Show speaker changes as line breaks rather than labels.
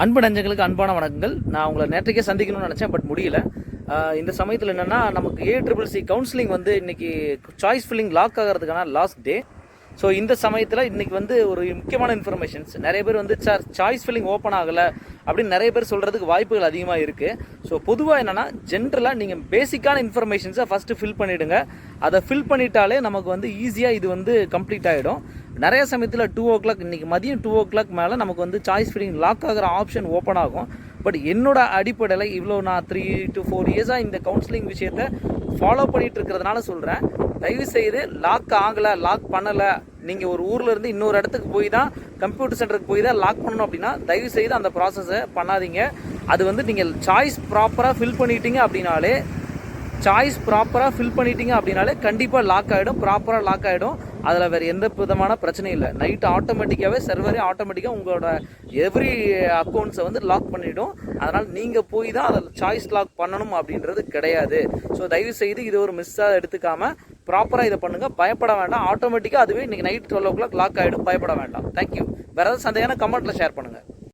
அன்பு நெஞ்சங்களுக்கு அன்பான வணக்கங்கள். நான் உங்களை நேற்றைக்கே சந்திக்கணும்னு நினச்சேன், பட் முடியல. இந்த சமயத்தில் என்னென்னா, நமக்கு ACCC கவுன்சிலிங் வந்து இன்றைக்கி சாய்ஸ் ஃபில்லிங் லாக் ஆகிறதுக்கான லாஸ்ட் டே. ஸோ இந்த சமயத்தில் இன்றைக்கி வந்து ஒரு முக்கியமான இன்ஃபர்மேஷன்ஸ் நிறைய பேர் வந்து சாய்ஸ் ஃபில்லிங் ஓப்பன் ஆகலை அப்படின்னு நிறைய பேர் சொல்கிறதுக்கு வாய்ப்புகள் அதிகமாக இருக்குது. ஸோ பொதுவாக என்னென்னா, ஜென்ரலாக நீங்கள் பேசிக்கான இன்ஃபர்மேஷன்ஸை ஃபஸ்ட்டு ஃபில் பண்ணிவிடுங்க. அதை ஃபில் பண்ணிட்டாலே நமக்கு வந்து ஈஸியாக இது வந்து கம்ப்ளீட் ஆகிடும். நிறைய சமயத்தில் 2 o'clock இன்றைக்கி மதியம் 2 o'clock மேலே நமக்கு வந்து சாய்ஸ் ஃபில்லிங் லாக் ஆகிற ஆப்ஷன் ஓப்பன் ஆகும். பட் என்னோட அடிப்படையில் இவ்வளோ நான் 3 to 4 இயர்ஸாக இந்த கவுன்சிலிங் விஷயத்தை ஃபாலோ பண்ணிகிட்டு இருக்கிறதுனால சொல்கிறேன், தயவுசெய்து லாக் ஆகலை, லாக் பண்ணலை, நீங்கள் ஒரு ஊரில் இருந்து இன்னொரு இடத்துக்கு போய் தான் கம்ப்யூட்டர் சென்டருக்கு போய் தான் லாக் பண்ணணும் அப்படின்னா தயவுசெய்து அந்த ப்ராசஸை பண்ணாதீங்க. அது வந்து நீங்கள் சாய்ஸ் ப்ராப்பராக ஃபில் பண்ணிட்டீங்க அப்படின்னாலே கண்டிப்பாக லாக் ஆகிடும், ப்ராப்பராக லாக் ஆகிடும். அதில் வேறு எந்த விதமான பிரச்சனையும் இல்லை. நைட்டு ஆட்டோமேட்டிக்காகவே சர்வரே ஆட்டோமேட்டிக்காக உங்களோட எவ்ரி அக்கௌண்ட்ஸை வந்து லாக் பண்ணிவிடும். அதனால் நீங்கள் போய் தான் அதில் சாய்ஸ் லாக் பண்ணணும் அப்படின்றது கிடையாது. ஸோ தயவுசெய்து இது ஒரு மிஸ்ஸாக எடுத்துக்காமல் ப்ராப்பராக இதை பண்ணுங்கள். பயப்பட வேண்டாம், ஆட்டோமேட்டிக்காக அதுவே இன்றைக்கி நைட் 12 o'clock லாக் ஆகிடும். பயப்பட வேண்டாம். தேங்க்யூ. வேறு ஏதாவது சந்தேகம்னா கமெண்ட்டில் ஷேர் பண்ணுங்கள்.